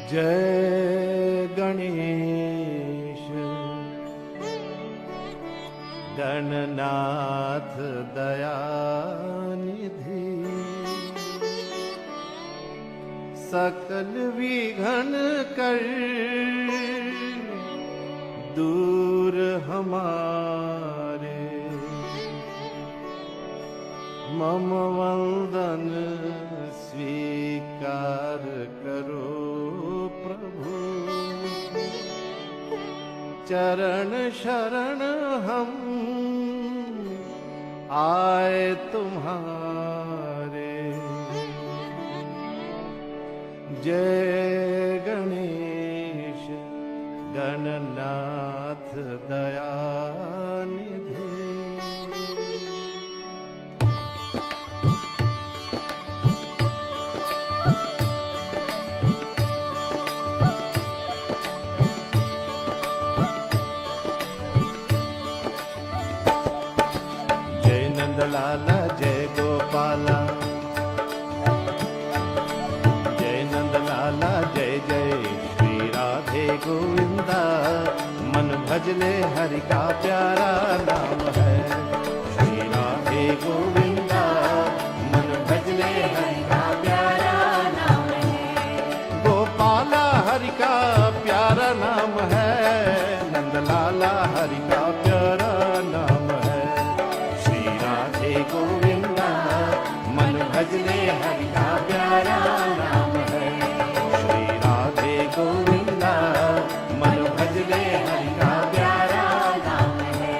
जय गणेश गणनाथ दयानिधि, सकल विघ्न कर दूर हमारे, मम वंदन स्वीकार करो प्रभु, चरण शरण हम आए तुम्हारे। जय गणेश गणनाथ दयानिधि। लाला जय गोपाला, जय नंद लाला जय जय श्री राधे गोविंदा, मन भजले हरि का प्यारा नाम है श्री राधे गोविंदा, मन भजले हरि का प्यारा नाम है, गोपाला हरि का प्यारा नाम है, नंद लाला हरि का प्यारा नाम है, गोविंदा मन भजले हरि का प्यारा नाम है, श्री राधे गोविंदा मन भजले हरि का प्यारा नाम है।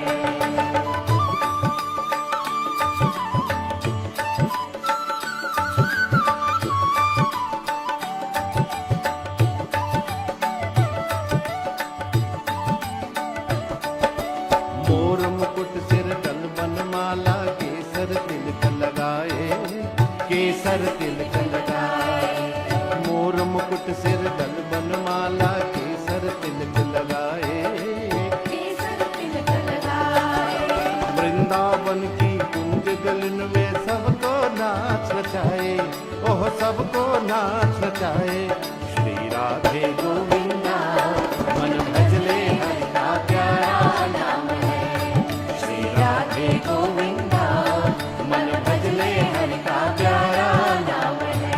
मोर मुकुट सिर तल बनमाला, केसर तिलक लगाए, केसर तिलक लगाए, मोर मुकुट सिर दल बनमाला, केसर तिलक लगाए, केसर तिलक लगाए, वृंदावन की कुंज गलन में सबको नाच नचाए, ओह सबको नाच नचाए, श्री राधे गोविंदा मन भजले हरि का प्यारा नाम है, श्री राधे गोविंदा मन भजले हरि का प्यारा नाम है।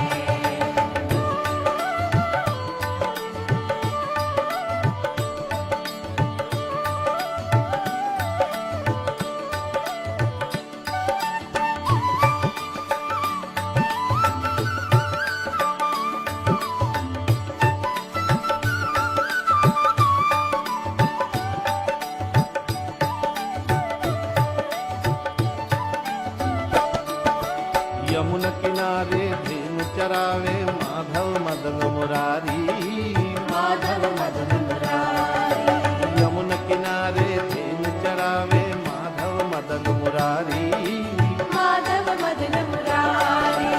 यमुना किनारे धेनु चरावे, माधव मदन मुरारी, माधव मदन मुरारी, यमुना किनारे धेनु चरावे, माधव मदन मुरारी, माधव मदन मुरारी,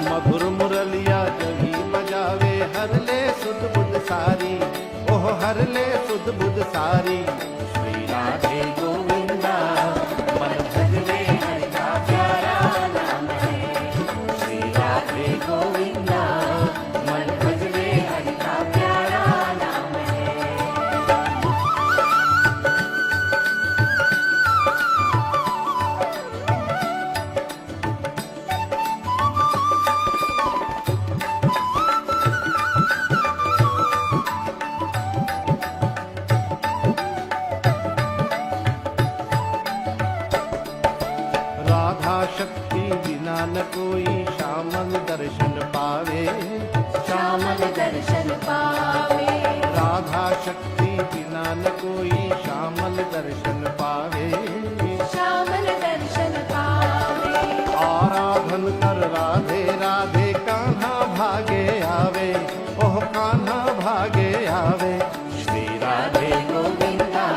मधुर मुरलिया जही बजावे, हर ले सुध बुध सारी, ओह हर ले सुध बुध सारी, श्री राधे गोविंदा मन भजले हरि का प्यारा नाम है, श्री राधे गोविंदा मन भजले हरि का प्यारा नाम है। राधा शक्ति बिना न कोई श्यामल दर्शन पावे, श्यामल दर्शन पावे, राधा शक्ति बिना न कोई श्यामल दर्शन पावे, श्यामल दर्शन पावे, आराधन कर राधे राधे कान्हा भागे आवे, ओह कान्हा भागे आवे, श्री राधे गोविंदा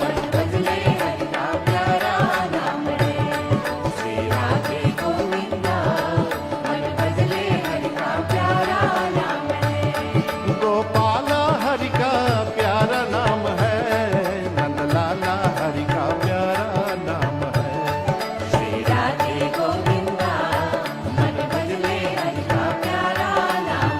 मन भजले हरि का प्यारा नाम है, श्री राधे गोविंदा मन भजले हरि का प्यारा नाम है, गोपाला हरि का प्यारा नाम है, नंद लाला हरि का प्यारा नाम है, श्री राधे गोविंदा मन भजले हरि का प्यारा नाम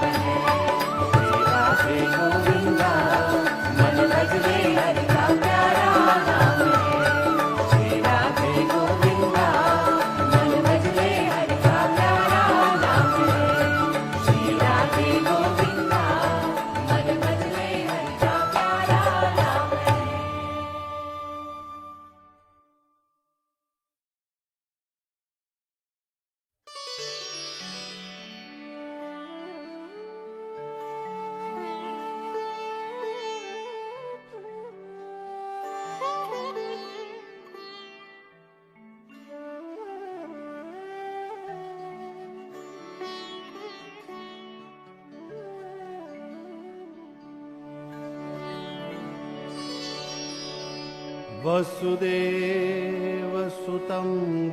वसुदेवसुतं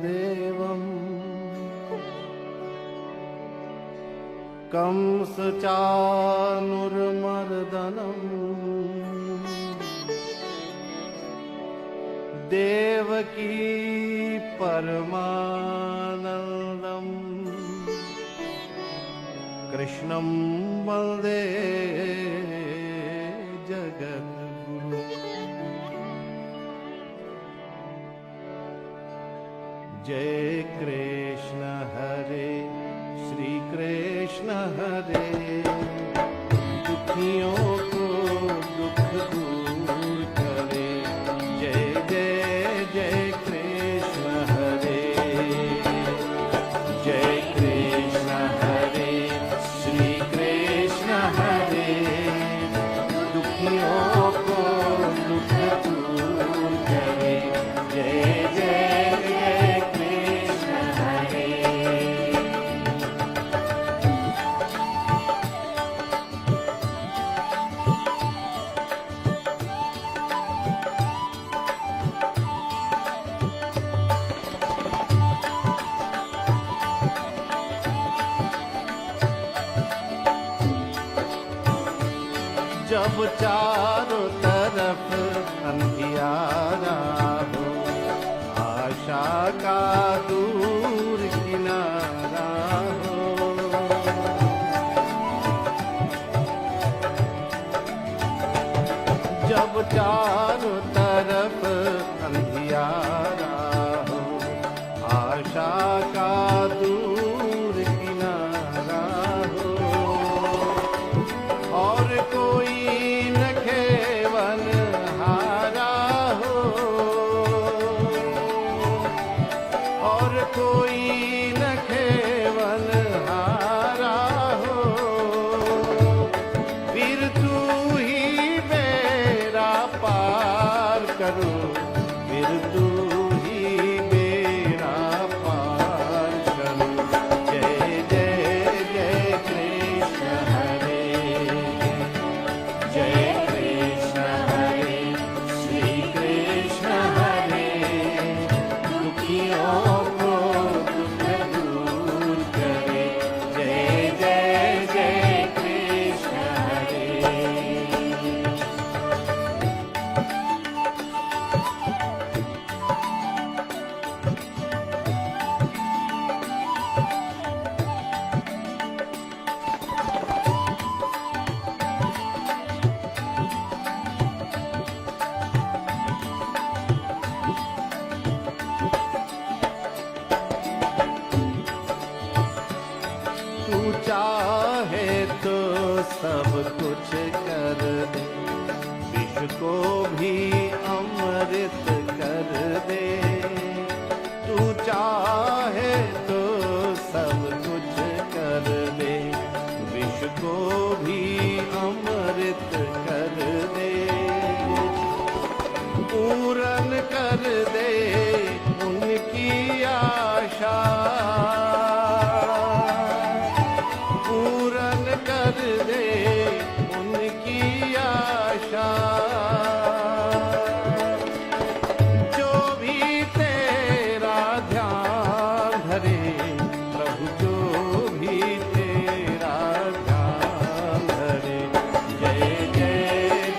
देवं कंसचानुर्मर्दनम् देवकी परमानन्दम् कृष्णं वन्दे जगद्गुरुम्। जय कृष्ण हरे श्री कृष्ण हरे, दुखियों को दुख दूर करे। जय जय जय कृष्ण हरे, जय कृष्ण हरे श्री कृष्ण हरे, दुखियों को दुख दूर करे। जय जय जब चारों तरफ अंधियारा हो, आशा का दूर किनारा हो। जब चारों तरफ अंधियारा हो, आशा का दूर किनारा हो, और कोई कोई न खेवन हारा हो, फिर तू ही बेड़ा पार करो, फिर तू ही बेड़ा पार करो। जय जय जय कृष्ण हरे, जय कृष्ण हरे श्री कृष्ण हरे, दुखियों चाहे तो सब कुछ कर दे, विष को भी अमृत कर दे। तू चाहे तो सब कुछ कर दे, विष को भी अमृत कर दे। पूरन कर दे उनकी आशा, कर दे उनकी आशा। जो भी तेरा ध्यान धरे प्रभु, जो भी तेरा ध्यान धरे। जय जय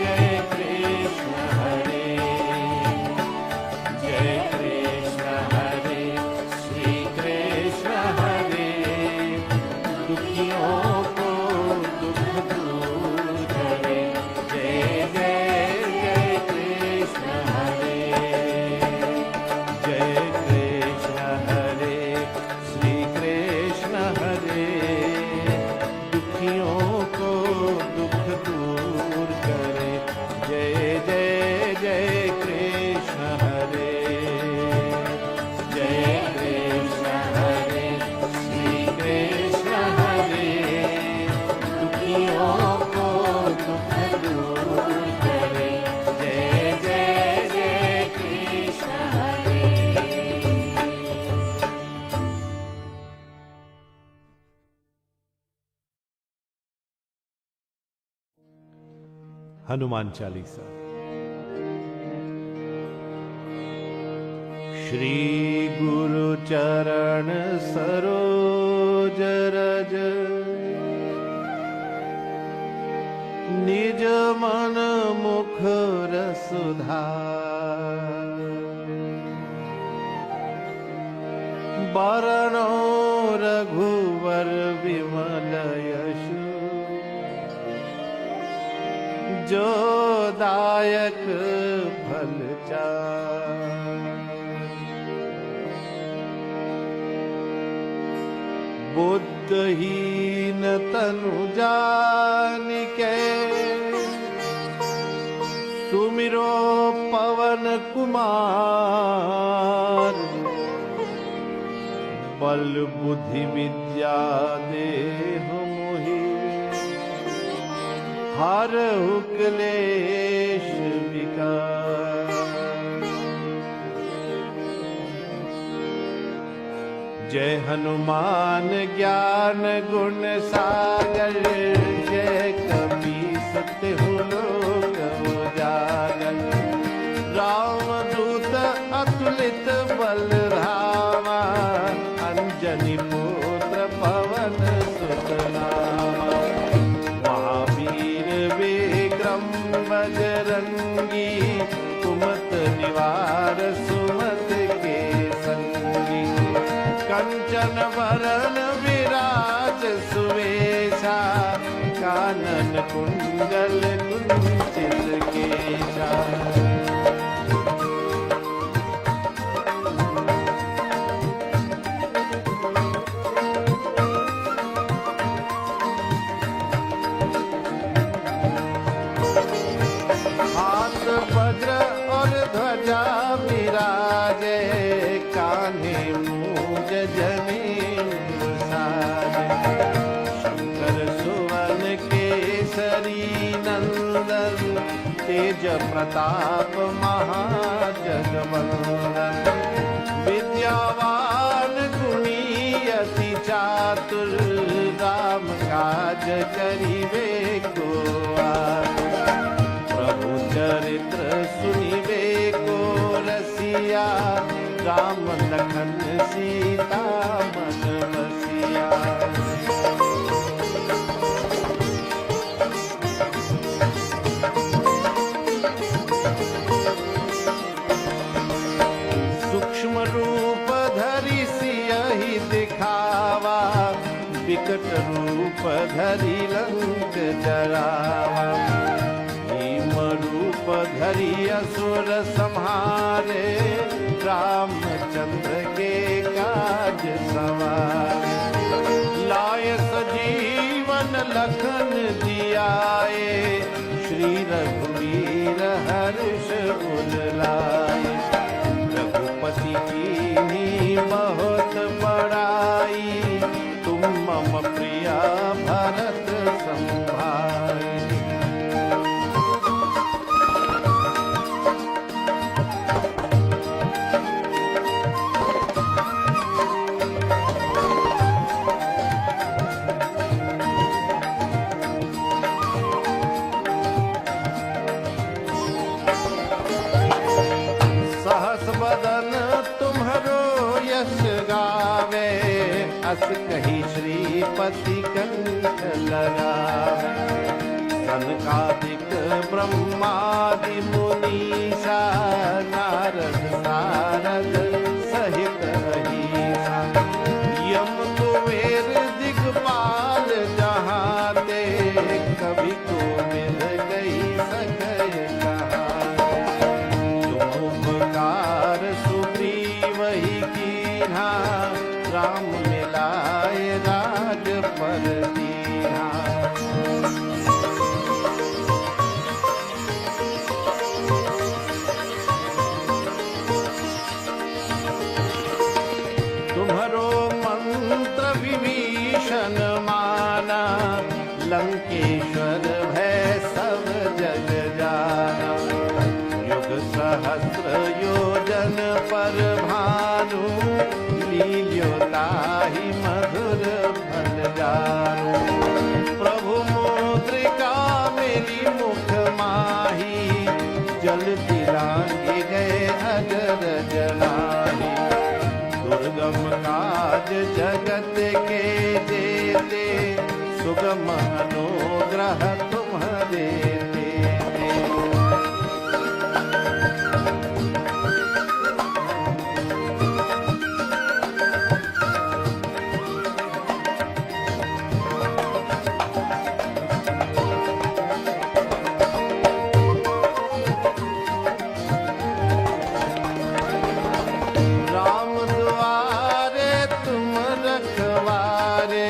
जय कृष्ण हरे, जय कृष्ण हरे श्री कृष्ण हरे, दुखियों हनुमान चालीसा। श्री गुरु चरण सरोज रज निज मन मुख रसुधार बरनो रघुवर विमल यशु जो दायक फल चार बुद्धहीन तनु जानिके सुमिरो पवन कुमार बल बुद्धि विद्या देह मोहि हरहु क्लेश विकार जय हनुमान ज्ञान गुण सागर जय कपीस तिहु लोक उजागर रामदूत अतुलित बल धामा अंजनी पुत्र पवन सुत नामा महावीर विक्रम बजरंगी कुमत निवार सुमत के संगी कंचन वरण विराज सुवेशा कानन कुंडल कुंचित केशा हाथ वज्र और ध्वजा विराजे कान्हे मूज जनेऊ साजे शंकर सुवन केसरी नंदन तेज प्रताप महाजगवंदन विद्यावान गुणी अति चातुर राम काज करिबे को आतुर प्रभु चरित्र सुनिबे को रसिया राम लखन सीता मन बसिया सूक्ष्म रूप धरि सियहि दिखावा विकट रूप धरि लंक जरावा भीम रूप धरि असुर संहारे रामचंद्र के काज सवारे लाय सजीवन लखन जियाए श्री रघुवीर हर्ष उर लाए रघुपति कीन्ही बहुत बड़ाई तुम मम प्रिया भरत संभाई सहस बदन तुम्हरो यश गावे अस कही श्रीपति कंठ लगावे सनकादिक ब्रह्मादि मुनीसा नारद सारद सहित अहिसा यम कुबेर दिगपाल जहाँ ते कभी को मिल गई सकय उपकार सुग्रीव ही कीन्हा राम मिलाए राज पर दीन्हा तुम्हरो मंत्र विभीषण माना लंकेश्वर भय सब जग जाना युग सहस्र योजन पर भानु लील्यो ताहि मधुर फल जानु प्रभु मुद्रिका मेरी मुख माही जल दिलांगे गए अगर जलाही जगत के देते, सुगम अनुग्रह तुम्हारे देते। राम द्वारे तुम रखवारे,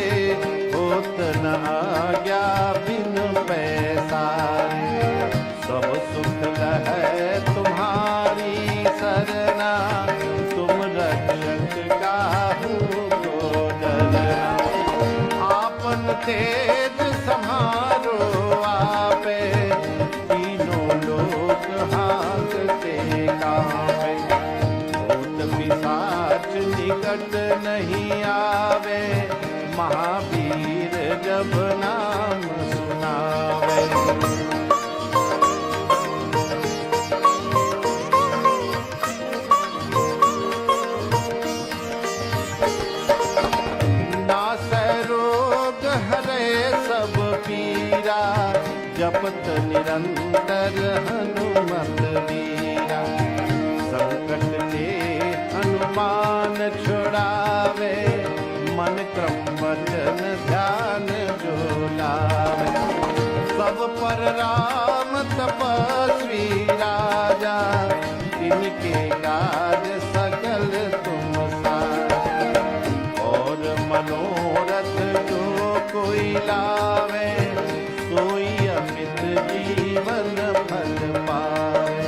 होत न आज्ञा बिन पैसारे। सब सुख लहै तुम्हारी सरना, तुम रक्षक काहू को डरना। आपन तेज संहारो आपे, तीनों लोक हांकते कांपे। भूत पिशाच निकट नहीं आवे, महावीर जब नाम सुनावे। नासै रोग हरे सब पीरा, जपत निरंतर हनुमत वीरा। संकट ते हनुमान छुड़ावे, मन क्रम वचन ध्यान जो लावे। सब पर राम तपस्वी राजा, इनके काज सकल तुम साजा। और मनोरथ जो कोई लावे, सोई अमित जीवन फल पावे।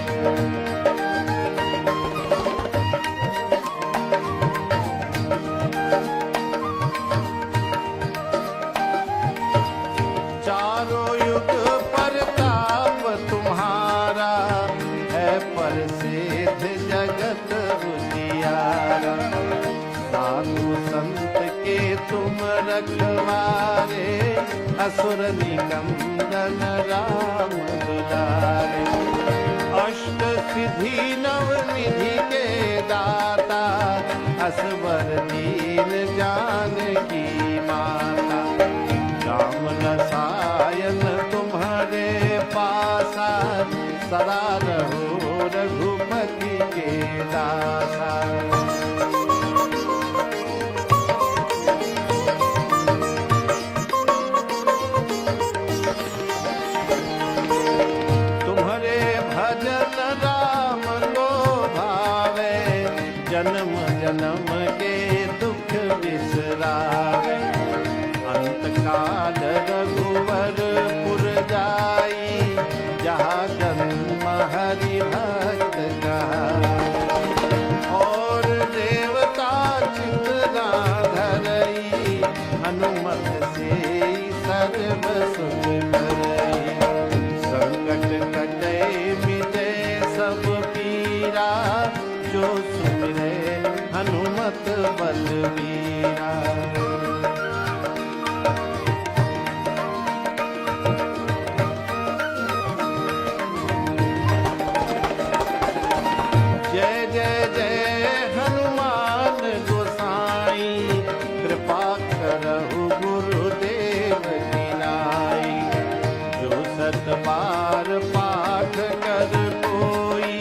चारों युग प्रताप तुम्हारा, है प्रसिद्ध जगत उजियारा। साधु संत के तुम रखवारे, असुर निकंदन राम दुलारे। अष्ट सिद्धि नव निधि के दाता, असवर दीन जानकी माता। राम रसायन तुम्हारे पासा, सदा रहो रघुपति के दासा। तुम्हारे भजन राम को भावे, जन्म जन्म के दुख बिसरावे। अंत काल रघुवर पुर जाई, जहाँ जन्म हरि भक्त कहाई। और देवता चित ना धरई, हनुमत से सर्व सुख करई। संकट कटे मिटे सब पीरा, जो सुमिरे हनुमत बलबीरा। जय जय जय हनुमान गोसाई, कृपा करहु गुरुदेव की नाई। जो सत बार पाठ कर कोई,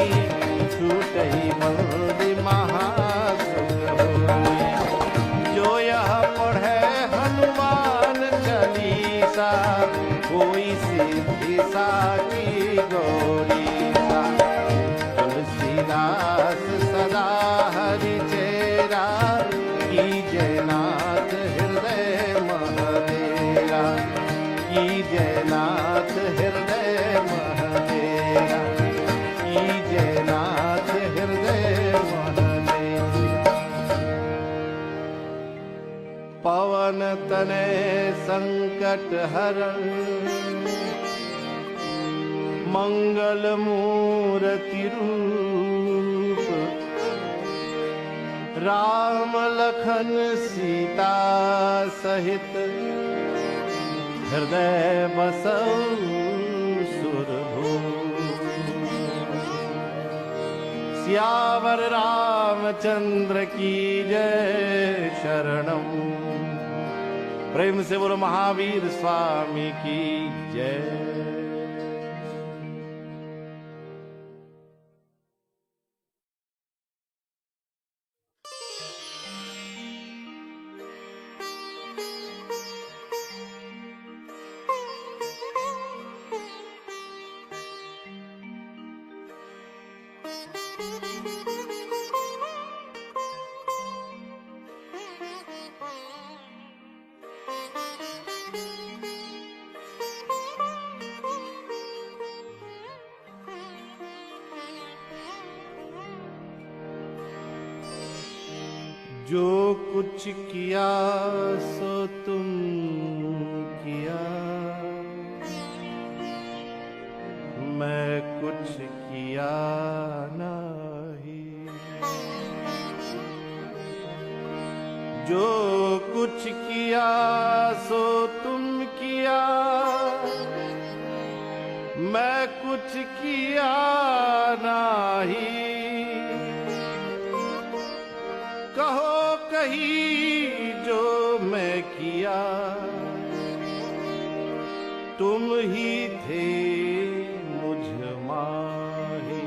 छूटहि बंदी महासुख होई। जो यह पढ़े हनुमान चालीसा, कोई सिद्धि साकी गौरीसा। तुलसीदास सदा हरि चेरा, कीजय नाथ हृदय महदेरा। कीजय नाथ हृदय महदेरा, कीजय नाथ हृदय महदेरा। पवन तनय संकट हरण, मंगल मूर्ति रूप। राम लखन सीता सहित, हृदय बसौ सुरभूप। सियावर रामचंद्र की जय। शरणम। प्रेम से बोलो महावीर स्वामी की जय। जो कुछ किया सो तुम किया, मैं कुछ किया नहीं। जो कुछ किया सो तुम किया, मैं कुछ किया नहीं। कहो कहीं जो मैं किया, तुम ही थे मुझ माही।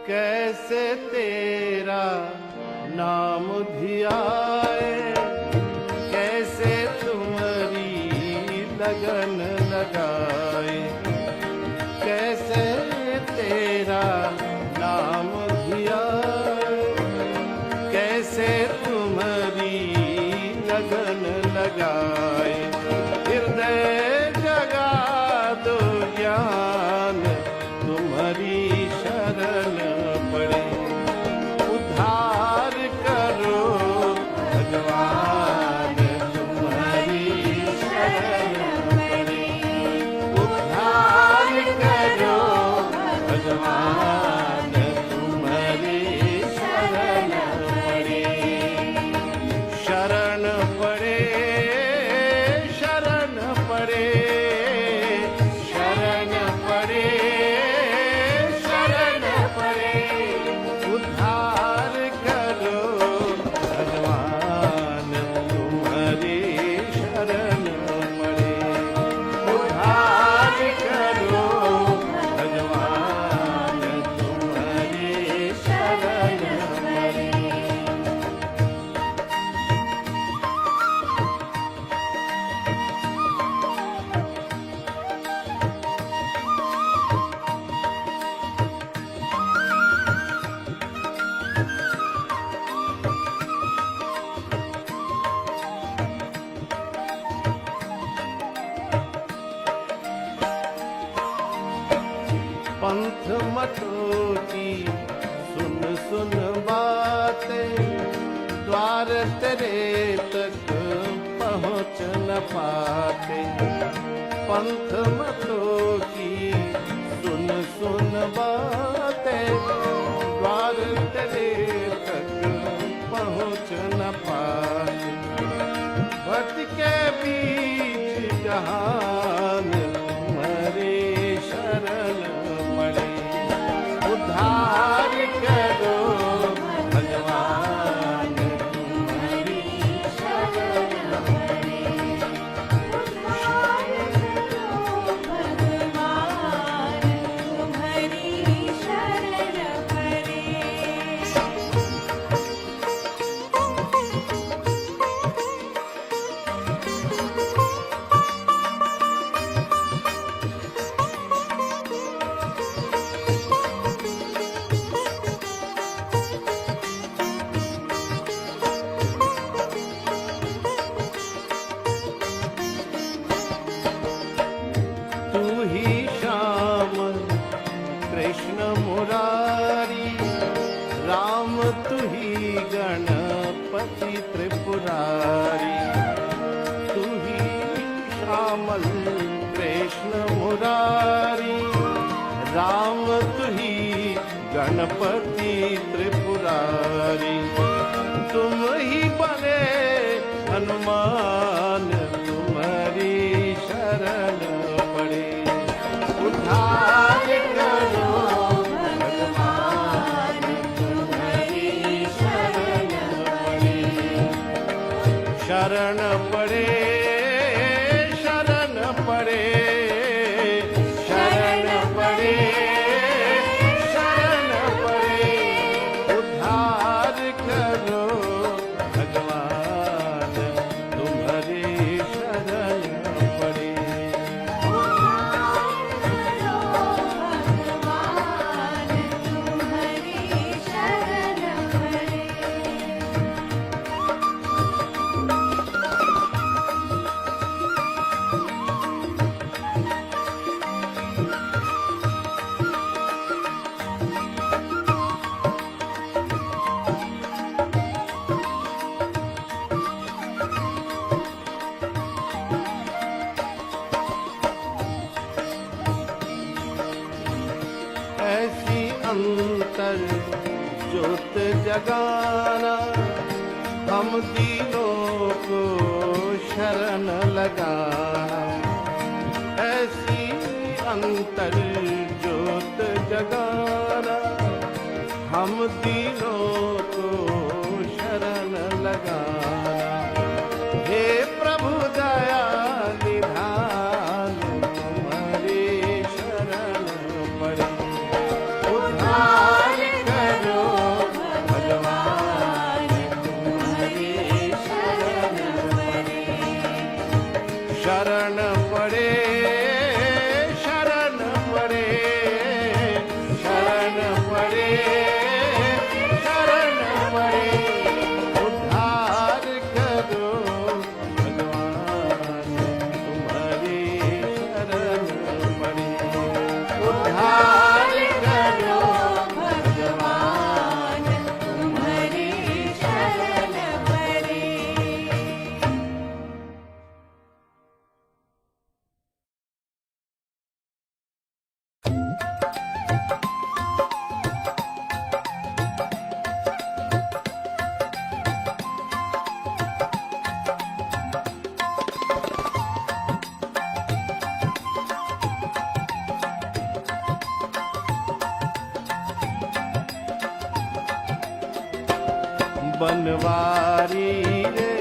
कैसे तेरा नाम धियाए, कैसे तुम्हारी लगन लगाए। कैसे तेरा नाम धियाए, कैसे तुम्हारी लगन लगाए। हृदय जगा दो ज्ञान तुम्हारी शरण पड़े। उद्धार करो भगवान तुम्हारी शरण पड़े। उद्धार करो भगवान तुम्हारी शरण पड़े। शरण पड़े, शरण पड़े, शरण पड़े, उद्धार करो भगवान तुम्हारी शरण पड़े। उद्धार करो भगवान तुम्हारी शरण पड़े। पंथ मतों की सुन सुन बातें, द्वार तेरे तक पहुँच न पाते। पंथ मतों की सुन सुन बातें, द्वार तेरे तक पहुँच न पाते। भक्त के बीच जहान तुम्हारे शरण पड़े। उद्धार करो भगवान तुम्हारी शरण पड़े। उद्धार करो भगवान तुम्हारी शरण पड़े। तू ही श्याम कृष्ण मुरारी, राम तू ही गणपति त्रिपुरारी। तू ही श्यामल कृष्ण मुरारी, राम तुही गणपति त्रिपुरारी, तुम ही बने हनुमान, तुम्हारी शरण पड़े। उद्धार करो भगवान, तुम्हारी शरण पड़े। शरण पड़े, शरण पड़े, शरण पड़े, शरण पड़े। उद्धार करो भगवान, तुम्हारी शरण पड़े। ऐसी अंतर ज्योत जगाना, हम तीनों को शरण लगाना। ऐसी अंतर ज्योत जगाना, हम तीनों को शरण लगाना। हे प्रभु दया निधान, तुम्हारी शरण पड़े। उद्धार करो भगवान, तुम्हारी शरण पड़े। शरण पड़े, शरण पड़े, शरण पड़े, शरण पड़े। उद्धार करो भगवान, तुम्हारी शरण पड़े। उद्धार करो भगवान, तुम्हारी शरण पड़े। बनवारी रे,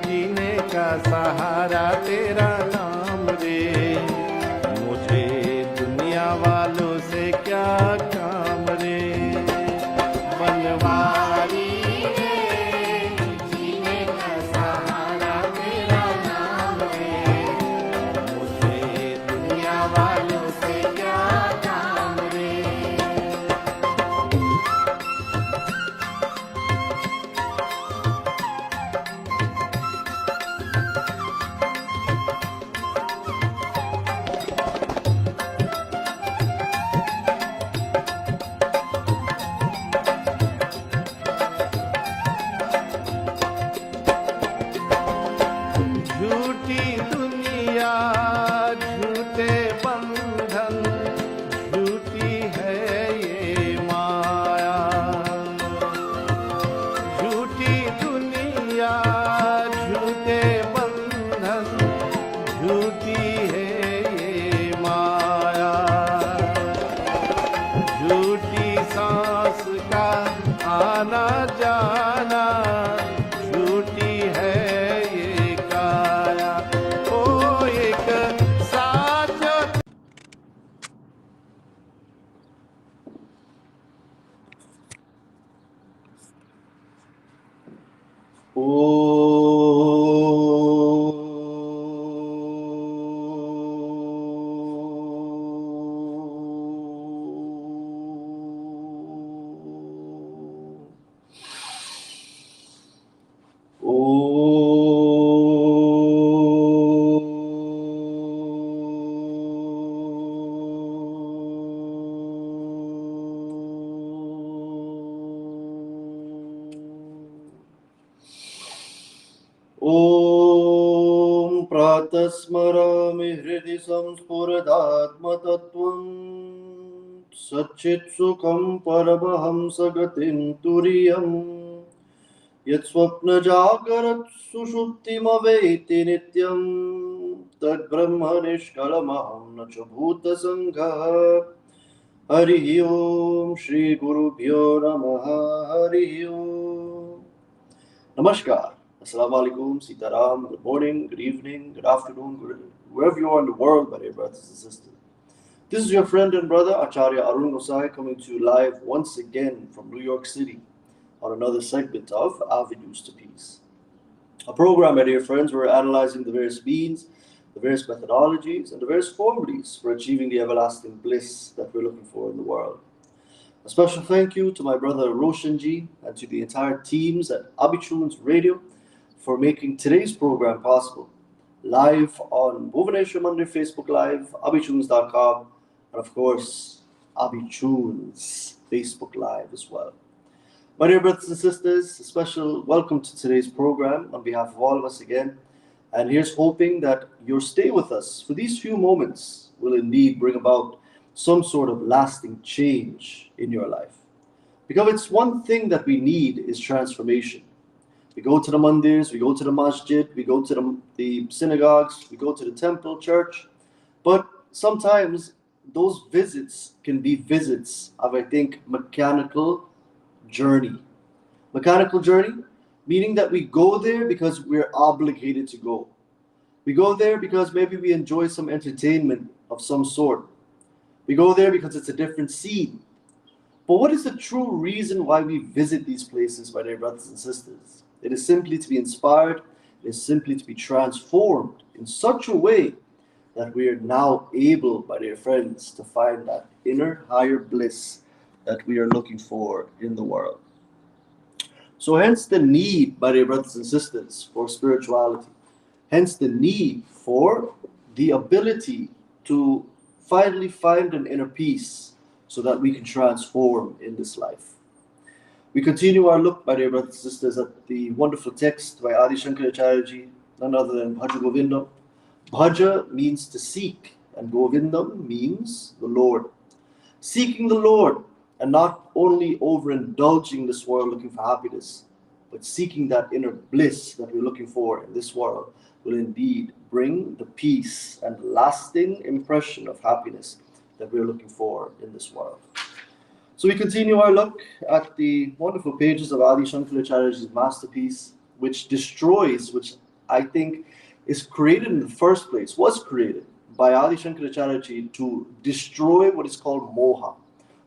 जीने का सहारा तेरा नाम रे। मुझे दुनिया वालों से क्या काम रे। बनवारी रे, जीने का सहारा तेरा नाम रे। मुझे दुनिया वालों से क्या काम रे। झूठी दुनिया, झूठे बंधन, झूठी है ये माया। झूठी दुनिया, झूठे बंधन, झूठी है ये माया। झूठी सांस का आना जाना, झूठी है ये काया। ओ एक साथ ओम प्रातस्मरामि हृदि संस्फुरदात्मतत्त्वं सच्चित्सुखं परमहंसगतिं तुरीयम् यत्स्वप्नजागरत् सुषुप्तिमवेति नित्यं तद्ब्रह्म निष्कलमहं न च भूतसङ्गः हरिः ओम श्री गुरुभ्यो नमः हरिः ओम Namaskar. Assalamu alaikum, Sitaram, good morning, good evening, good afternoon, wherever you are in the world, my dear brothers and sisters. This is your friend and brother, Acharya Arun Gossai, coming to you live once again from New York City on another segment of Avenues to Peace. A program, my dear friends, where we're analyzing the various means, the various methodologies, and the various formulas for achieving the everlasting bliss that we're looking for in the world. A special thank you to my brother Roshanji and to the entire teams at Abhichuns Radio for making today's program possible. Live on Bhuvaneshwar Mandir Facebook Live, abhichuns.com, and of course, Abhichuns Facebook Live as well. My dear brothers and sisters, a special welcome to today's program on behalf of all of us again. And here's hoping that your stay with us for these few moments will indeed bring about some sort of lasting change in your life. Because it's one thing that we need is transformation. We go to the mandirs, we go to the masjid, we go to the synagogues, we go to the temple, church, but sometimes those visits can be visits of, I think, mechanical journey. Mechanical journey, meaning that we go there because we're obligated to go. We go there because maybe we enjoy some entertainment of some sort. We go there because it's a different scene. But what is the true reason why we visit these places, my dear brothers and sisters? It is simply to be inspired, it is simply to be transformed in such a way that we are now able, my dear friends, to find that inner higher bliss that we are looking for in the world. So hence the need, my dear brothers and sisters, for spirituality. Hence the need for the ability to finally find an inner peace so that we can transform in this life. We continue our look, my dear brothers and sisters, at the wonderful text by Adi Shankaracharya, none other than Bhaja Govindam. Bhaja means to seek, and Govindam means the Lord. Seeking the Lord, and not only overindulging this world looking for happiness, but seeking that inner bliss that we're looking for in this world will indeed bring the peace and lasting impression of happiness that we're looking for in this world. So we continue our look at the wonderful pages of Adi Shankaracharya's masterpiece, which I think is created in the first place, was created by Adi Shankaracharya to destroy what is called moha.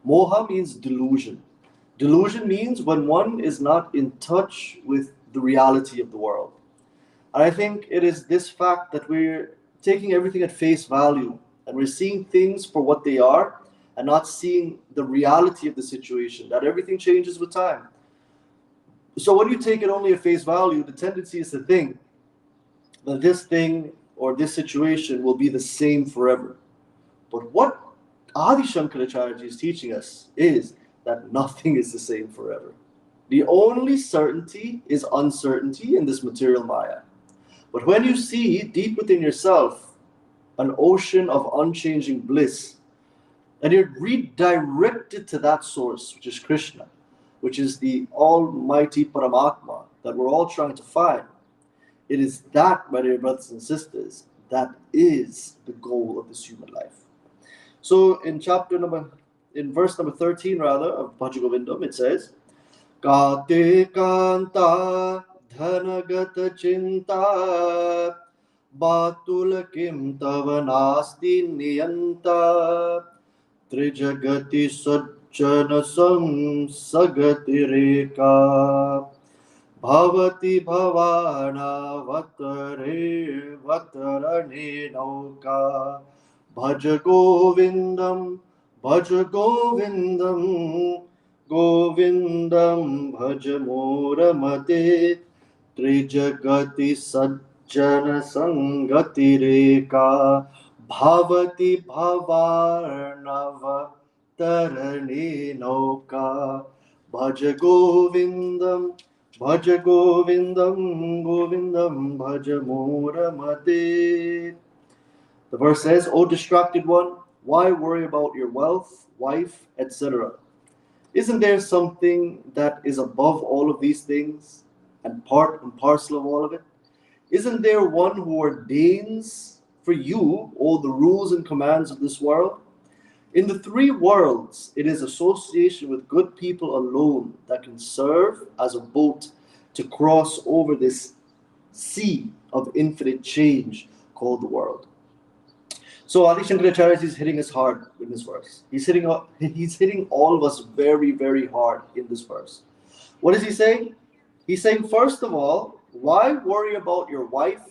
Moha means delusion. Delusion means when one is not in touch with the reality of the world. And I think it is this fact that we're taking everything at face value and we're seeing things for what they are and not seeing the reality of the situation, that everything changes with time. So when you take it only at face value, the tendency is to think that this thing or this situation will be the same forever. But what Adi Shankaracharya is teaching us is that nothing is the same forever. The only certainty is uncertainty in this material maya. But when you see deep within yourself an ocean of unchanging bliss, and you're redirected to that source, which is Krishna, which is the almighty Paramatma that we're all trying to find, it is that, my dear brothers and sisters, that is the goal of this human life. So in verse number 13 of Bhaja Govindam, it says, Kate kanta dhanagata chinta batul kim tava nasti niyanta trijagati sajjana samsagati reka bhavati bhavana vatarane nauka Bhaja Govindam, Govindam, Bhaja Moramate, Trijagati Sajjana Sangati Reka, Bhavati Bhavarnava Tarani Nauka, Bhaja Govindam, Bhaja Govindam, Govindam, Bhaja Muramate. The verse says, O distracted one, why worry about your wealth, wife, etc.? Isn't there something that is above all of these things and part and parcel of all of it? Isn't there one who ordains for you all the rules and commands of this world? In the three worlds, it is association with good people alone that can serve as a boat to cross over this sea of infinite change called the world. So Adi Shankaracharya is hitting us hard in this verse. He's hitting all of us very, very hard in this verse. What is he saying? He's saying, first of all, why worry about your wife,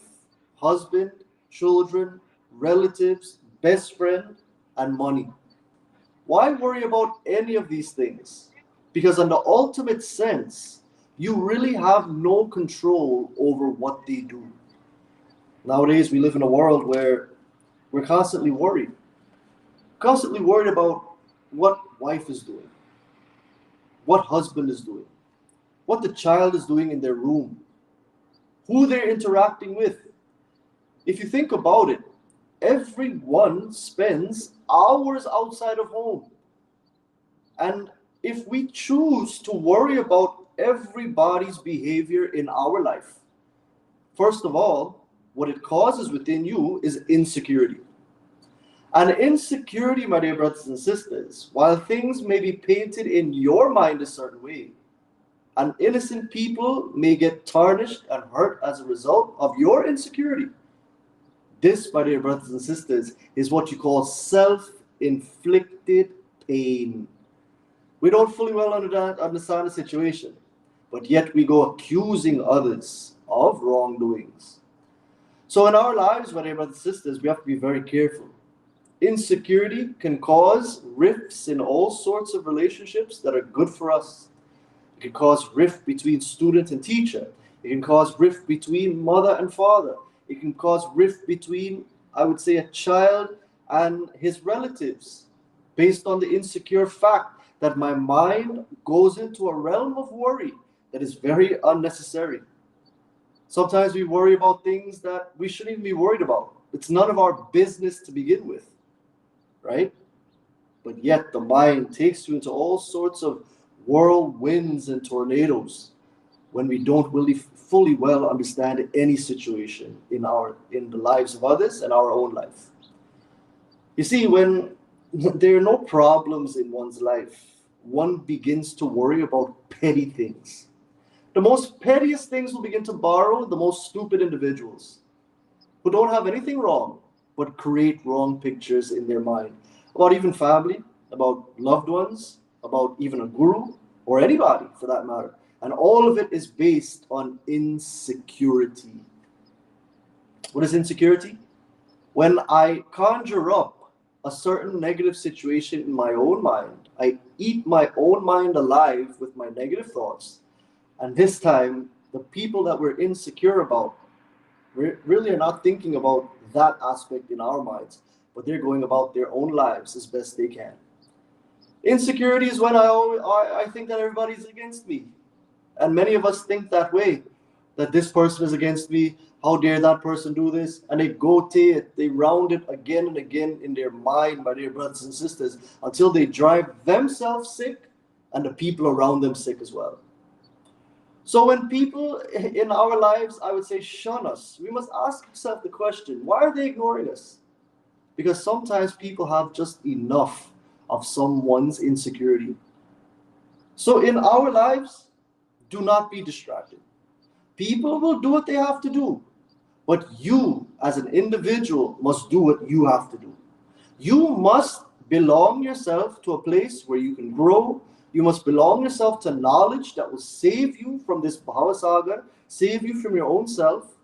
husband, children, relatives, best friend, and money? Why worry about any of these things? Because in the ultimate sense, you really have no control over what they do. Nowadays, we live in a world where we're constantly worried about what wife is doing, what husband is doing, what the child is doing in their room, who they're interacting with. If you think about it, everyone spends hours outside of home. And if we choose to worry about everybody's behavior in our life, first of all, what it causes within you is insecurity. And insecurity, my dear brothers and sisters, while things may be painted in your mind a certain way, and innocent people may get tarnished and hurt as a result of your insecurity. This, my dear brothers and sisters, is what you call self-inflicted pain. We don't fully well understand the situation, but yet we go accusing others of wrongdoings. So in our lives, my dear brothers and sisters, we have to be very careful. Insecurity can cause rifts in all sorts of relationships that are good for us. It can cause rift between student and teacher. It can cause rift between mother and father. It can cause rift between, I would say, a child and his relatives, based on the insecure fact that my mind goes into a realm of worry that is very unnecessary. Sometimes we worry about things that we shouldn't even be worried about. It's none of our business to begin with, right? But yet the mind takes you into all sorts of whirlwinds and tornadoes when we don't really fully well understand any situation in the lives of others and our own life. You see, when there are no problems in one's life, one begins to worry about petty things. The most pettiest things will begin to borrow the most stupid individuals who don't have anything wrong but create wrong pictures in their mind about even family, about loved ones, about even a guru or anybody for that matter. And all of it is based on insecurity. What is insecurity? When I conjure up a certain negative situation in my own mind, I eat my own mind alive with my negative thoughts. And this time, the people that we're insecure about really are not thinking about that aspect in our minds, but they're going about their own lives as best they can. Insecurity is when I think that everybody's against me. And many of us think that way, that this person is against me, how dare that person do this? And they they round it again and again in their mind, my dear brothers and sisters, until they drive themselves sick and the people around them sick as well. So when people in our lives, I would say, shun us, we must ask ourselves the question, why are they ignoring us? Because sometimes people have just enough of someone's insecurity. So in our lives, do not be distracted. People will do what they have to do, but you as an individual must do what you have to do. You must belong yourself to a place where you can grow. You must belong yourself to knowledge that will save you from this Bhavasagar, save you from your own self.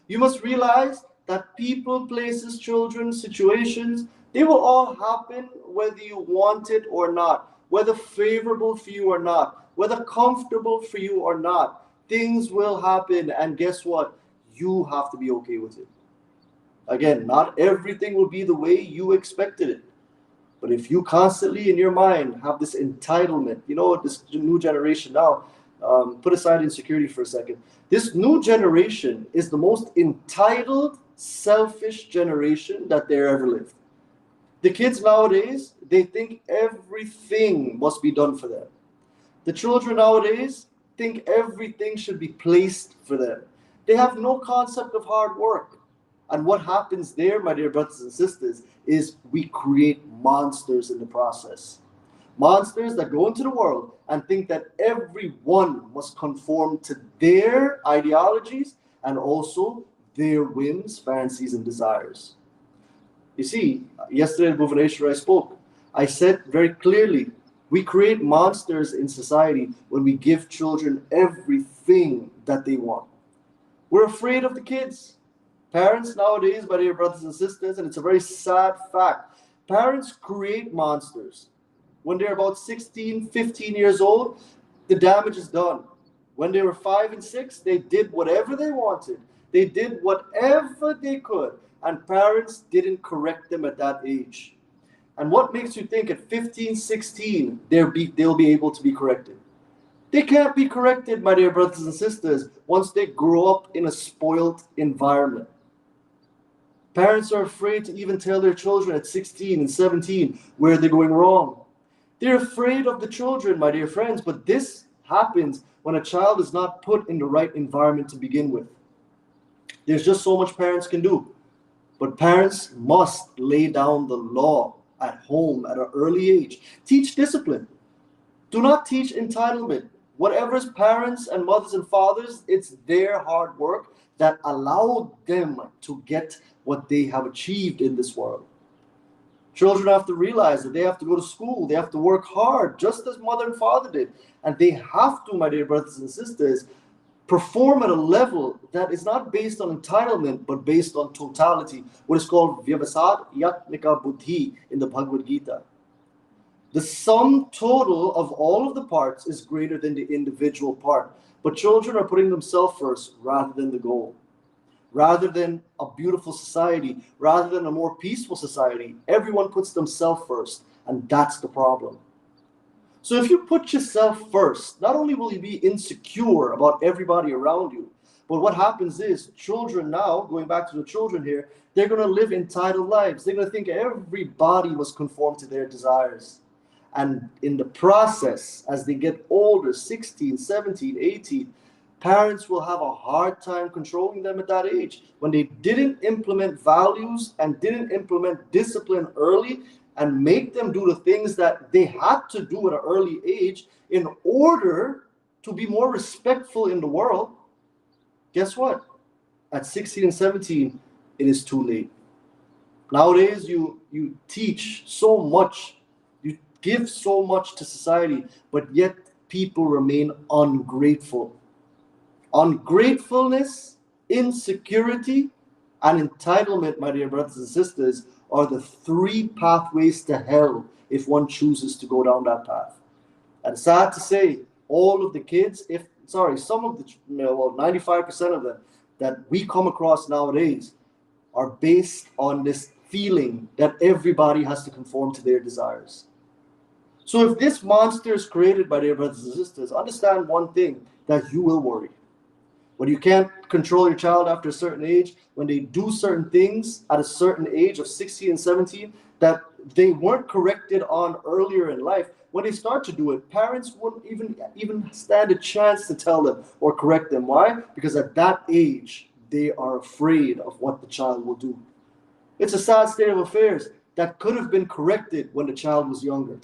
You must realize that people, places, children, situations, they will all happen whether you want it or not, whether favorable for you or not, whether comfortable for you or not. Things will happen, and guess what? You have to be okay with it. Again, not everything will be the way you expected it. But if you constantly in your mind have this entitlement, this new generation now, put aside insecurity for a second. This new generation is the most entitled, selfish generation that there ever lived. The kids nowadays, they think everything must be done for them. The children nowadays think everything should be placed for them. They have no concept of hard work. And what happens there, my dear brothers and sisters, is we create monsters in the process. Monsters that go into the world and think that everyone must conform to their ideologies and also their whims, fancies, and desires. You see, yesterday at Bhuvaneshwar I spoke. I said very clearly, we create monsters in society when we give children everything that they want. We're afraid of the kids. Parents nowadays, my dear brothers and sisters, and it's a very sad fact, parents create monsters. When they're about 16, 15 years old, the damage is done. When they were 5 and 6, they did whatever they wanted. They did whatever they could. And parents didn't correct them at that age. And what makes you think at 15, 16, they'll be able to be corrected? They can't be corrected, my dear brothers and sisters, once they grow up in a spoiled environment. Parents are afraid to even tell their children at 16 and 17 where they're going wrong. They're afraid of the children, my dear friends, but this happens when a child is not put in the right environment to begin with. There's just so much parents can do. But parents must lay down the law at home at an early age. Teach discipline. Do not teach entitlement. Whatever's parents and mothers and fathers, it's their hard work that allowed them to get what they have achieved in this world. Children have to realize that they have to go to school, they have to work hard, just as mother and father did. And they have to, my dear brothers and sisters, perform at a level that is not based on entitlement, but based on totality, what is called Vyavasad Yatmika Buddhi in the Bhagavad Gita. The sum total of all of the parts is greater than the individual part. But children are putting themselves first rather than the goal. Rather than a beautiful society, rather than a more peaceful society, everyone puts themselves first, and that's the problem. So if you put yourself first, not only will you be insecure about everybody around you, but what happens is children now, going back to the children here, they're going to live entitled lives. They're going to think everybody must conform to their desires. And in the process, as they get older, 16, 17, 18, parents will have a hard time controlling them at that age. When they didn't implement values and didn't implement discipline early and make them do the things that they had to do at an early age in order to be more respectful in the world, guess what? At 16 and 17, it is too late. Nowadays, you teach so much, you give so much to society, but yet people remain ungrateful. Ungratefulness, insecurity, and entitlement, my dear brothers and sisters, are the 3 pathways to hell if one chooses to go down that path. And sad to say, all of the kids, some of the, 95% of them that we come across nowadays are based on this feeling that everybody has to conform to their desires. So if this monster is created by dear brothers and sisters, understand one thing, that you will worry. When you can't control your child after a certain age, when they do certain things at a certain age of 16 and 17 that they weren't corrected on earlier in life, when they start to do it, parents wouldn't even stand a chance to tell them or correct them. Why? Because at that age, they are afraid of what the child will do. It's a sad state of affairs that could have been corrected when the child was younger.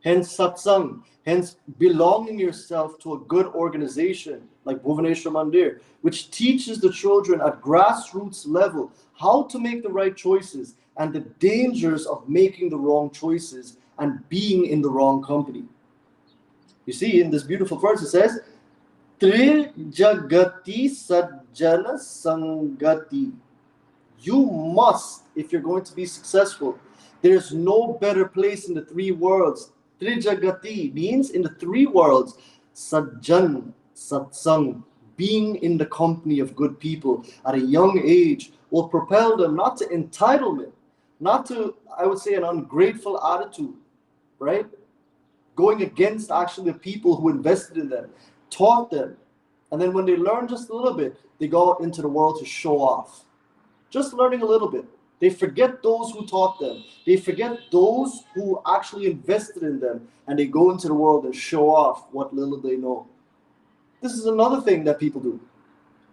Hence satsang, hence belonging yourself to a good organization like Bhuvaneshwar Mandir, which teaches the children at grassroots level how to make the right choices and the dangers of making the wrong choices and being in the wrong company. You see, in this beautiful verse it says, Tri Jagati Sajjana Sangati. You must, if you're going to be successful, there's no better place in the 3 worlds. Trijagati means in the 3 worlds, sajjan, satsang, being in the company of good people at a young age will propel them not to entitlement, not to, I would say, an ungrateful attitude, right? going against actually the people who invested in them, taught them. And then when they learn just a little bit, they go out into the world to show off. Just learning a little bit. They forget those who taught them. They forget those who actually invested in them. And they go into the world and show off what little they know. This is another thing that people do.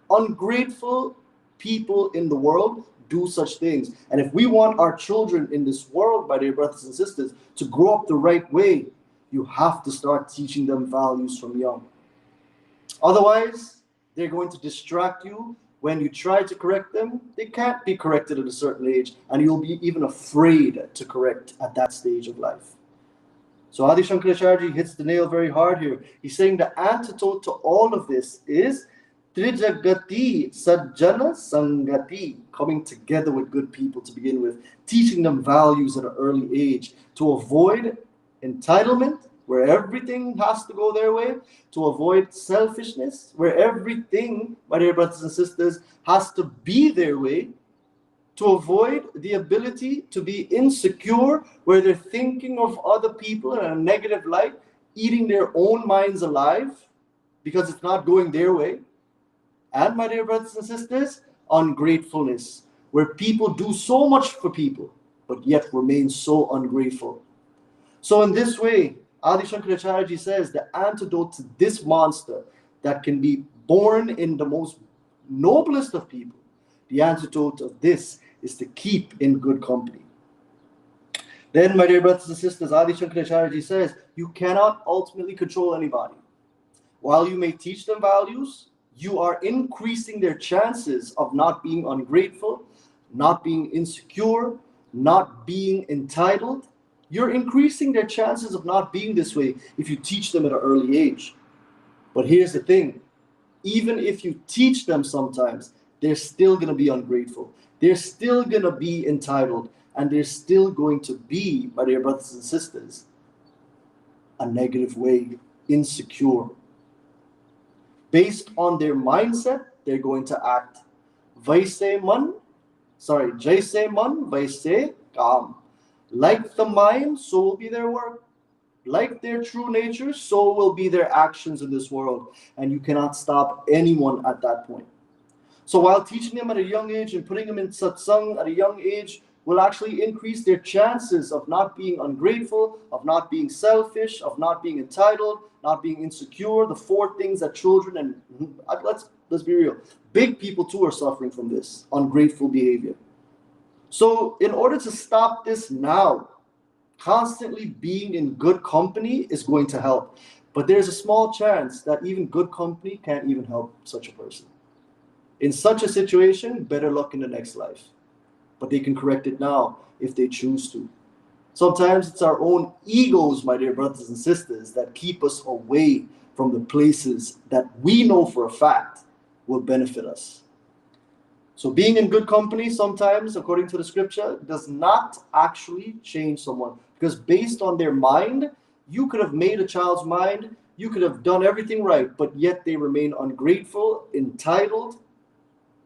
Ungrateful people in the world do such things. And if we want our children in this world, my dear brothers and sisters, to grow up the right way, you have to start teaching them values from young. Otherwise, they're going to distract you. When you try to correct them, they can't be corrected at a certain age, and you'll be even afraid to correct at that stage of life. So Adi Shankaracharya hits the nail very hard here. He's saying the antidote to all of this is Trijagati Sajjana Sangati, coming together with good people to begin with, teaching them values at an early age to avoid entitlement, where everything has to go their way, to avoid selfishness, where everything, my dear brothers and sisters, has to be their way, to avoid the ability to be insecure, where they're thinking of other people in a negative light, eating their own minds alive because it's not going their way. And my dear brothers and sisters, ungratefulness, where people do so much for people, but yet remain so ungrateful. So in this way, Adi Shankaracharya says the antidote to this monster that can be born in the most noblest of people, the antidote of this is to keep in good company. Then, my dear brothers and sisters, Adi Shankaracharya says you cannot ultimately control anybody. While you may teach them values, you are increasing their chances of not being ungrateful, not being insecure, not being entitled. You're increasing their chances of not being this way if you teach them at an early age. But here's the thing. Even if you teach them sometimes, they're still going to be ungrateful. They're still going to be entitled. And they're still going to be, my dear brothers and sisters, a negative way, insecure. Based on their mindset, they're going to act. Jaise man, vaise kaam. Like the mind, so will be their work. Like their true nature, so will be their actions in this world. And you cannot stop anyone at that point. So while teaching them at a young age and putting them in satsang at a young age will actually increase their chances of not being ungrateful, of not being selfish, of not being entitled, not being insecure, the four things that children and let's be real, big people too are suffering from this ungrateful behavior. So in order to stop this now, constantly being in good company is going to help. But there's a small chance that even good company can't even help such a person. In such a situation, better luck in the next life. But they can correct it now if they choose to. Sometimes it's our own egos, my dear brothers and sisters, that keep us away from the places that we know for a fact will benefit us. So being in good company sometimes, according to the scripture, does not actually change someone. Because based on their mind, you could have made a child's mind, you could have done everything right, but yet they remain ungrateful, entitled,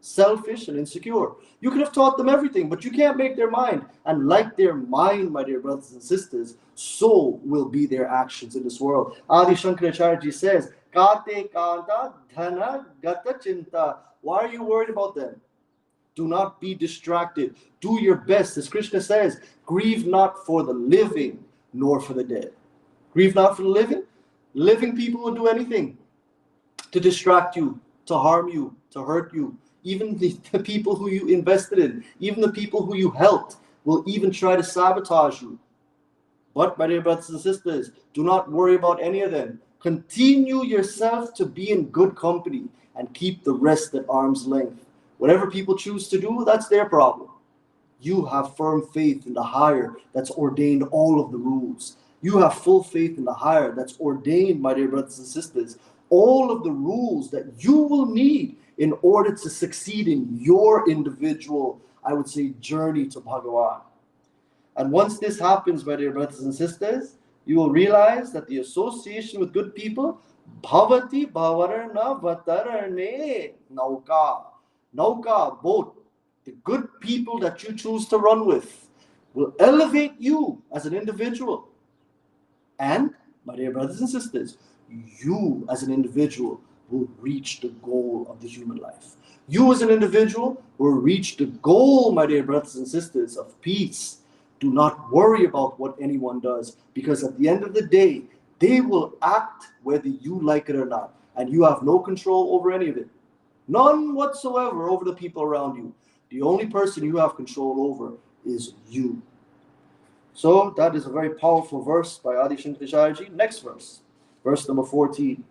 selfish, and insecure. You could have taught them everything, but you can't make their mind. And like their mind, my dear brothers and sisters, so will be their actions in this world. Adi Shankaracharya says, Kate kanta dhana gata chinta. Why are you worried about them? Do not be distracted. Do your best. As Krishna says, grieve not for the living, nor for the dead. Grieve not for the living. Living people will do anything to distract you, to harm you, to hurt you. Even the people who you invested in, even the people who you helped, will even try to sabotage you. But, my dear brothers and sisters, do not worry about any of them. Continue yourself to be in good company and keep the rest at arm's length. Whatever people choose to do, that's their problem. You have firm faith in the higher that's ordained all of the rules. You have full faith in the higher that's ordained, my dear brothers and sisters, all of the rules that you will need in order to succeed in your individual, I would say, journey to Bhagavan. And once this happens, my dear brothers and sisters, you will realize that the association with good people, bhavati bhavarana vatarane nauka. Nauka, boat, the good people that you choose to run with, will elevate you as an individual. And My dear brothers and sisters, you as an individual will reach the goal of the human life. You as an individual will reach the goal, my dear brothers and sisters, of peace. Do not worry about what anyone does, because at the end of the day, they will act whether you like it or not, and you have no control over any of it. None whatsoever over the people around you. The only person you have control over is you. So that is a very powerful verse by Adi Shankaracharya. Next verse, verse number 14.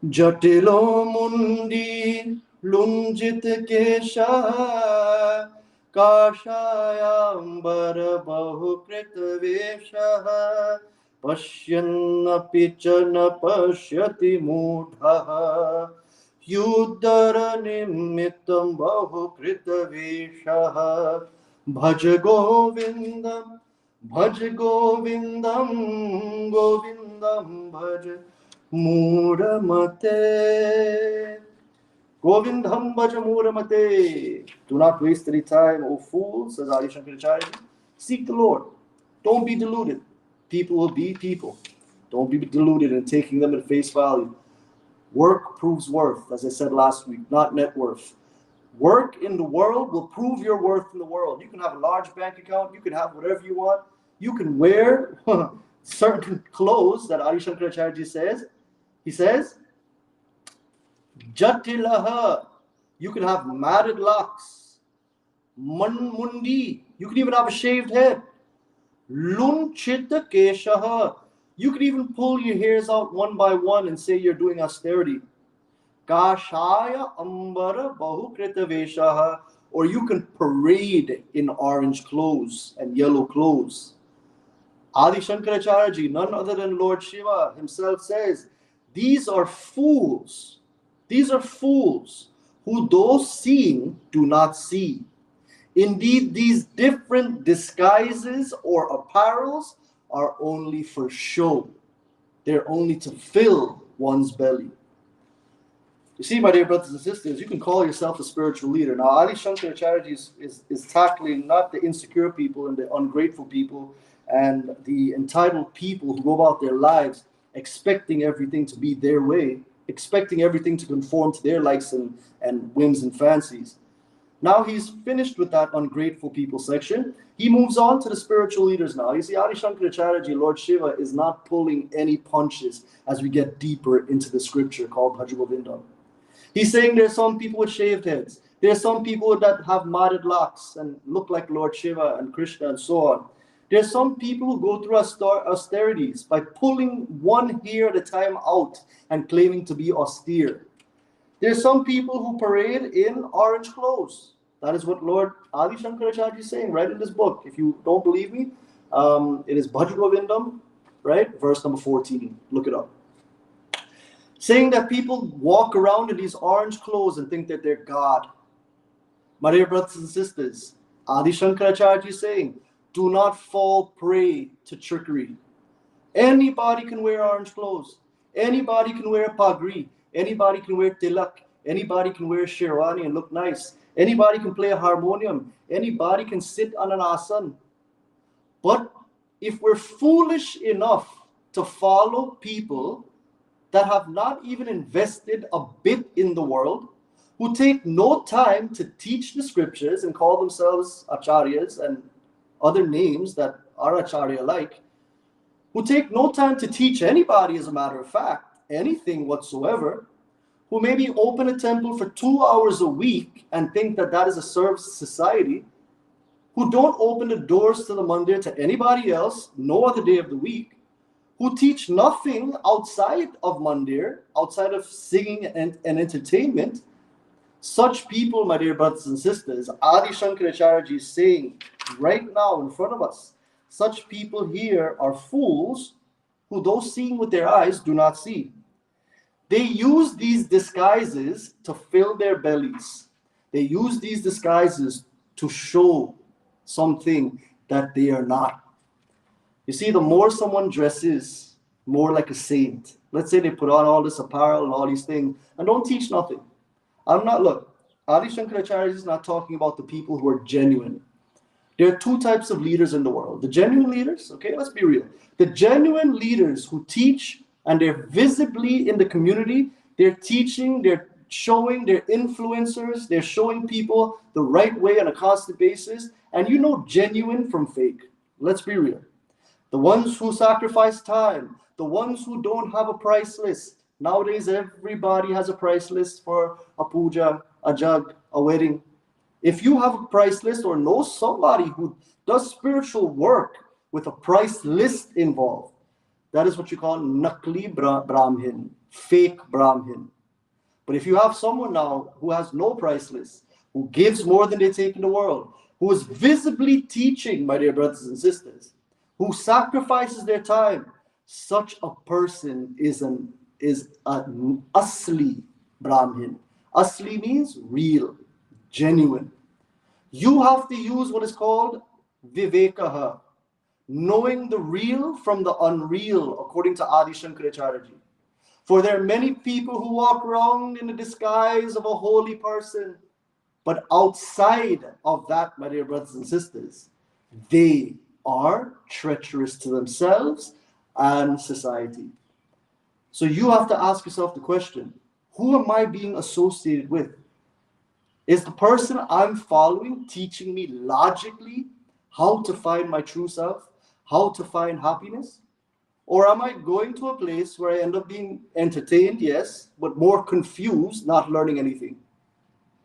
Jatilo mundi lunjit kesha kashayambar bahukrit vesha pashyannapi cha na pashyati mudha yuddhara nimittam bahukrit vesha bhaj govindam bhaj govindam govindam bhaj Muramate. Govindham bhaja muramate. Do not waste any time, O fools, says Adi Shankaracharya. Seek the Lord. Don't be deluded. People will be people. Don't be deluded in taking them at face value. Work proves worth, as I said last week, not net worth. Work in the world will prove your worth in the world. You can have a large bank account. You can have whatever you want. You can wear certain clothes that Adi Shankaracharya says. He says, Jatilaha, you can have matted locks. Manmundi, you can even have a shaved head. Lunchita keshaha, you can even pull your hairs out one by one and say you're doing austerity. Kashaya ambara bahukrita veshaha, or you can parade in orange clothes and yellow clothes. Adi Shankaracharya, none other than Lord Shiva himself says, these are fools. These are fools who, though seeing, do not see. Indeed, these different disguises or apparels are only for show. They're only to fill one's belly. You see, my dear brothers and sisters, you can call yourself a spiritual leader. Now, Adi Shankaracharya is tackling not the insecure people and the ungrateful people and the entitled people who go about their lives expecting everything to be their way, expecting everything to conform to their likes and whims and fancies. Now he's finished with that ungrateful people section. He moves on to the spiritual leaders now. You see, Adi Shankaracharya, Lord Shiva, is not pulling any punches as we get deeper into the scripture called Bhaja Govindam. He's saying there's some people with shaved heads. There's some people that have matted locks and look like Lord Shiva and Krishna and so on. There's some people who go through austerities by pulling one hair at a time out and claiming to be austere. There's some people who parade in orange clothes. That is what Lord Adi Shankaracharya is saying right in this book. If you don't believe me, it is Bhaja Govindam, right? Verse number 14. Look it up. Saying that people walk around in these orange clothes and think that they're God. My dear brothers and sisters, Adi Shankaracharya is saying, do not fall prey to trickery. Anybody can wear orange clothes. Anybody can wear a pagri. Anybody can wear tilak. Anybody can wear sherwani and look nice. Anybody can play a harmonium. Anybody can sit on an asan. But if we're foolish enough to follow people that have not even invested a bit in the world, who take no time to teach the scriptures and call themselves acharyas and other names that are Acharya-like, who take no time to teach anybody, as a matter of fact, anything whatsoever, who maybe open a temple for 2 hours a week and think that that is a service to society, who don't open the doors to the mandir to anybody else, no other day of the week, who teach nothing outside of mandir, outside of singing and entertainment. Such people, my dear brothers and sisters, Adi Shankaracharya is saying right now in front of us, such people here are fools who, though seeing with their eyes, do not see. They use these disguises to fill their bellies. They use these disguises to show something that they are not. You see, the more someone dresses more like a saint, let's say they put on all this apparel and all these things and don't teach nothing. Adi Shankaracharya is not talking about the people who are genuine. There are two types of leaders in the world. The genuine leaders, okay, let's be real. The genuine leaders who teach and they're visibly in the community, they're teaching, they're showing, they're influencers, they're showing people the right way on a constant basis. And you know genuine from fake. Let's be real. The ones who sacrifice time, the ones who don't have a price list. Nowadays, everybody has a price list for a puja, a jug, a wedding. If you have a price list or know somebody who does spiritual work with a price list involved, that is what you call nakli brahmin, fake brahmin. But if you have someone now who has no price list, who gives more than they take in the world, who is visibly teaching, my dear brothers and sisters, who sacrifices their time, such a person is an asli brahmin. Asli means real, genuine. You have to use what is called vivekaha, knowing the real from the unreal, according to Adi Shankaracharya. For there are many people who walk around in the disguise of a holy person, but outside of that, my dear brothers and sisters, they are treacherous to themselves and society. So you have to ask yourself the question, who am I being associated with? Is the person I'm following teaching me logically how to find my true self, how to find happiness? Or am I going to a place where I end up being entertained, yes, but more confused, not learning anything?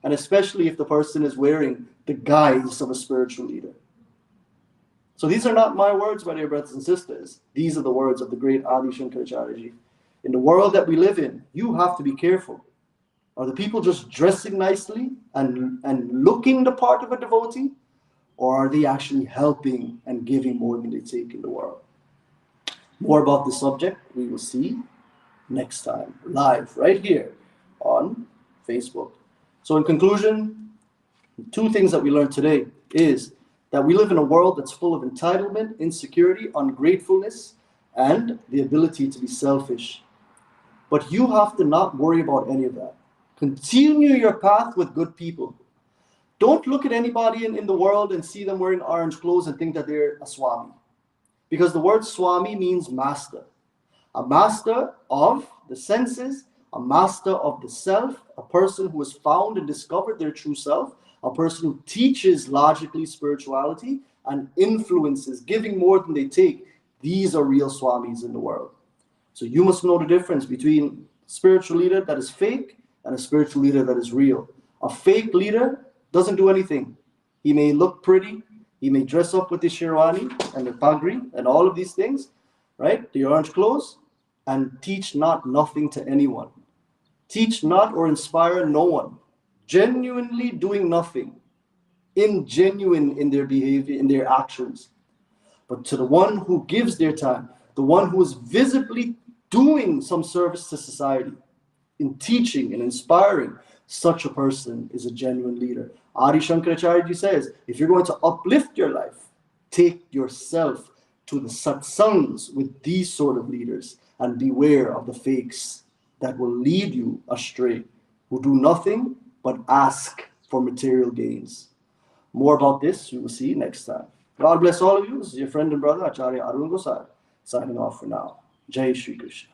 And especially if the person is wearing the guise of a spiritual leader. So these are not my words, my dear brothers and sisters. These are the words of the great Adi Shankaracharya. In the world that we live in, you have to be careful. Are the people just dressing nicely and looking the part of a devotee? Or are they actually helping and giving more than they take in the world? More about this subject we will see next time, live, right here on Facebook. So in conclusion, two things that we learned today is that we live in a world that's full of entitlement, insecurity, ungratefulness, and the ability to be selfish. But you have to not worry about any of that. Continue your path with good people. Don't look at anybody in the world and see them wearing orange clothes and think that they're a Swami. Because the word Swami means master. A master of the senses, a master of the self, a person who has found and discovered their true self, a person who teaches logically spirituality and influences, giving more than they take. These are real Swamis in the world. So you must know the difference between a spiritual leader that is fake and a spiritual leader that is real. A fake leader doesn't do anything. He may look pretty, he may dress up with the sherwani and the pagri and all of these things, right? The orange clothes, and teach not nothing to anyone. Teach not or inspire no one. Genuinely doing nothing. Ingenuine in their behavior, in their actions. But to the one who gives their time, the one who is visibly doing some service to society, in teaching and inspiring, such a person is a genuine leader. Adi Shankaracharya says, if you're going to uplift your life, take yourself to the satsangs with these sort of leaders and beware of the fakes that will lead you astray, who do nothing but ask for material gains. More about this we will see next time. God bless all of you. This is your friend and brother, Acharya Arun Gossai, signing off for now. Jai Shri Krishna.